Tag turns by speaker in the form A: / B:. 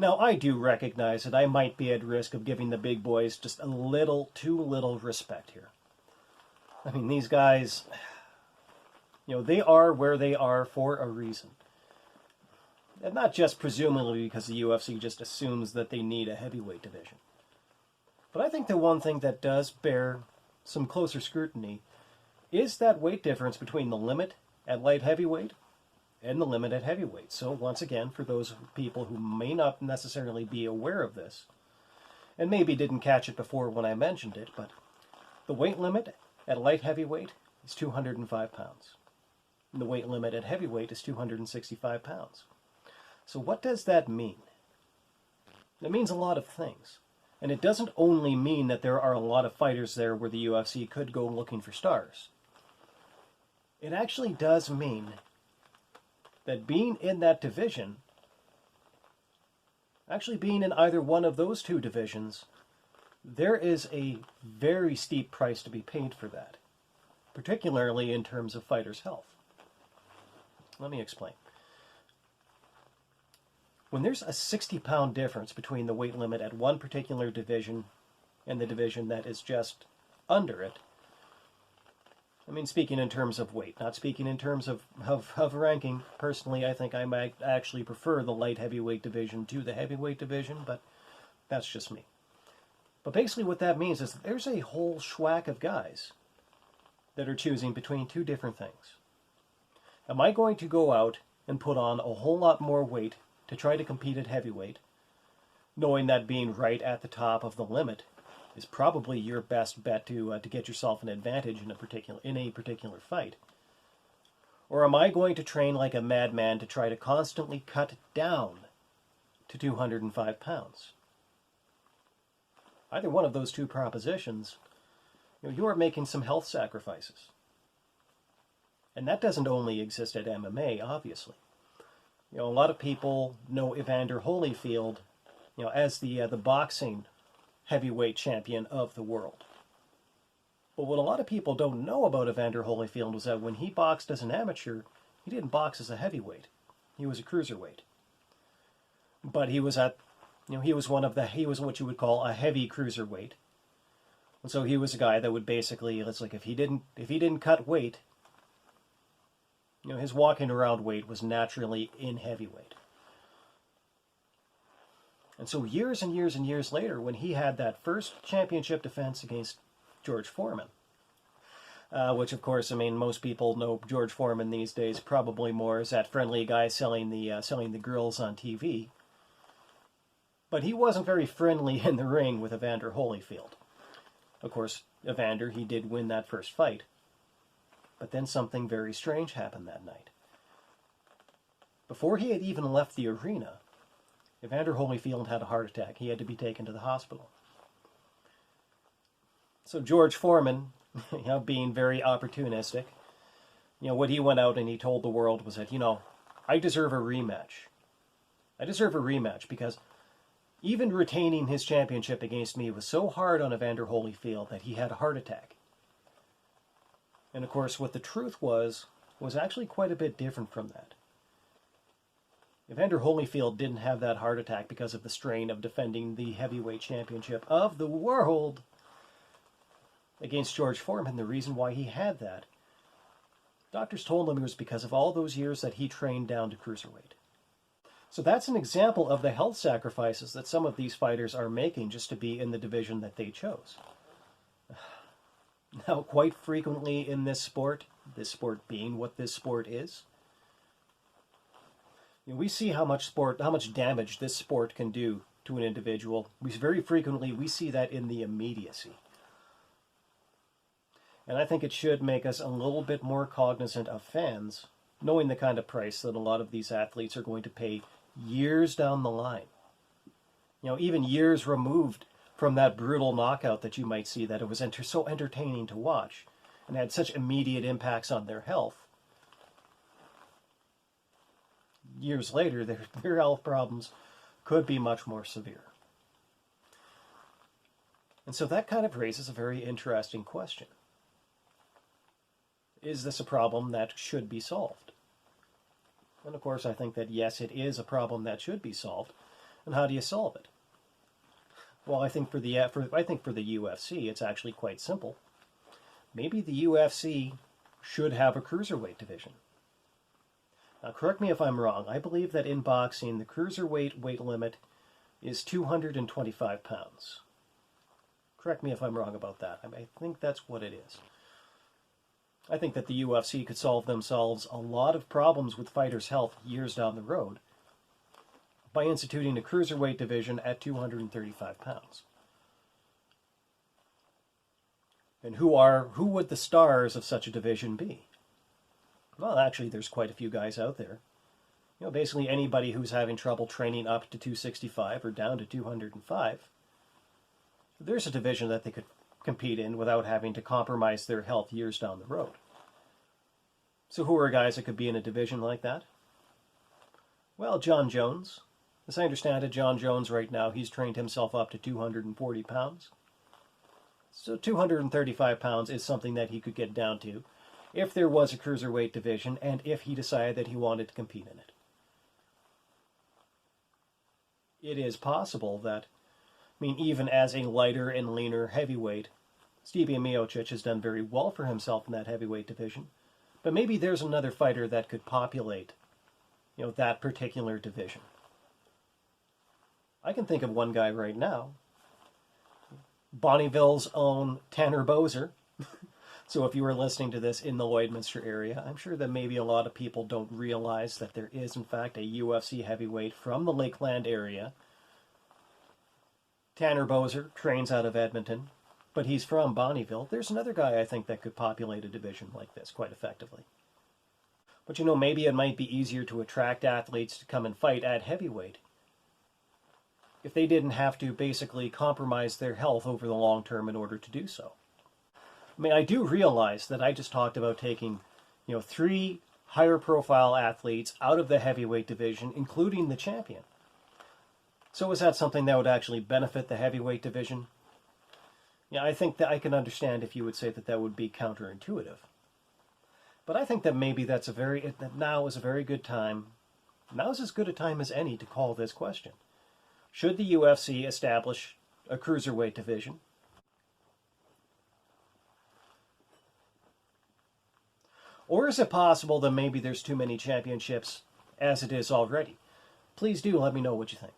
A: Now, I do recognize that I might be at risk of giving the big boys just a little too little respect here. I mean, these guys, they are where they are for a reason. And not just presumably because the UFC just assumes that they need a heavyweight division. But I think the one thing that does bear some closer scrutiny is that weight difference between the limit at light heavyweight and the limit at heavyweight. So once again, for those people who may not necessarily be aware of this, and maybe didn't catch it before when I mentioned it, but the weight limit at light heavyweight is 205 pounds. And the weight limit at heavyweight is 265 pounds. So what does that mean? It means a lot of things. And it doesn't only mean that there are a lot of fighters there where the UFC could go looking for stars. It actually does mean that being in that division, actually being in either one of those two divisions, there is a very steep price to be paid for that, particularly in terms of fighters' health. Let me explain. When there's a 60-pound difference between the weight limit at one particular division and the division that is just under it, I mean, speaking in terms of weight, not speaking in terms of ranking. Personally, I think I might actually prefer the light heavyweight division to the heavyweight division, but that's just me. But basically what that means is that there's a whole schwack of guys that are choosing between two different things. Am I going to go out and put on a whole lot more weight to try to compete at heavyweight, knowing that being right at the top of the limit is probably your best bet to get yourself an advantage in a particular fight? Or am I going to train like a madman to try to constantly cut down to 205 pounds? Either one of those two propositions, you are making some health sacrifices. And that doesn't only exist at MMA, obviously. A lot of people know Evander Holyfield, as the boxing heavyweight champion of the world. But what a lot of people don't know about Evander Holyfield was that when he boxed as an amateur, he didn't box as a heavyweight. He was a cruiserweight. But he was he was what you would call a heavy cruiserweight. And so he was a guy that would basically, it's like if he didn't cut weight, his walking around weight was naturally in heavyweight. And so years and years and years later, when he had that first championship defense against George Foreman, which of course, I mean, most people know George Foreman these days probably more as that friendly guy selling the girls on TV. But he wasn't very friendly in the ring with Evander Holyfield. Of course, Evander, he did win that first fight. But then something very strange happened that night. Before he had even left the arena, Evander Holyfield had a heart attack. He had to be taken to the hospital. So George Foreman, being very opportunistic, what he went out and he told the world was that, I deserve a rematch. I deserve a rematch because even retaining his championship against me was so hard on Evander Holyfield that he had a heart attack. And of course, what the truth was actually quite a bit different from that. Evander Holyfield didn't have that heart attack because of the strain of defending the heavyweight championship of the world against George Foreman. The reason why he had that, doctors told him it was because of all those years that he trained down to cruiserweight. So that's an example of the health sacrifices that some of these fighters are making just to be in the division that they chose. Now, quite frequently in this sport being what this sport is, we see how much damage this sport can do to an individual. Very frequently we see that in the immediacy. And I think it should make us a little bit more cognizant of fans, knowing the kind of price that a lot of these athletes are going to pay years down the line. Even years removed from that brutal knockout that you might see, that it was so entertaining to watch and had such immediate impacts on their health. Years later, their health problems could be much more severe. And so that kind of raises a very interesting question. Is this a problem that should be solved? And of course, I think that yes, it is a problem that should be solved. And how do you solve it? Well, I think for the UFC, it's actually quite simple. Maybe the UFC should have a cruiserweight division. Now, correct me if I'm wrong. I believe that in boxing, the cruiserweight weight limit is 225 pounds. Correct me if I'm wrong about that. I think that's what it is. I think that the UFC could solve themselves a lot of problems with fighters' health years down the road by instituting a cruiserweight division at 235 pounds. And who would the stars of such a division be? Well, actually, there's quite a few guys out there. Basically anybody who's having trouble training up to 265 or down to 205. There's a division that they could compete in without having to compromise their health years down the road. So who are guys that could be in a division like that? Well, John Jones. As I understand it, John Jones right now, he's trained himself up to 240 pounds. So 235 pounds is something that he could get down to if there was a cruiserweight division and if he decided that he wanted to compete in it. It is possible that, even as a lighter and leaner heavyweight, Stipe Miocic has done very well for himself in that heavyweight division. But maybe there's another fighter that could populate, that particular division. I can think of one guy right now. Bonneville's own Tanner Boser. So if you were listening to this in the Lloydminster area, I'm sure that maybe a lot of people don't realize that there is, in fact, a UFC heavyweight from the Lakeland area. Tanner Boser trains out of Edmonton, but he's from Bonneville. There's another guy I think that could populate a division like this quite effectively. But maybe it might be easier to attract athletes to come and fight at heavyweight if they didn't have to basically compromise their health over the long term in order to do so. I do realize that I just talked about taking, 3 higher profile athletes out of the heavyweight division, including the champion. So is that something that would actually benefit the heavyweight division? Yeah, I think that I can understand if you would say that that would be counterintuitive. But I think that maybe that now is a very good time. Now is as good a time as any to call this question. Should the UFC establish a cruiserweight division? Or is it possible that maybe there's too many championships as it is already? Please do let me know what you think.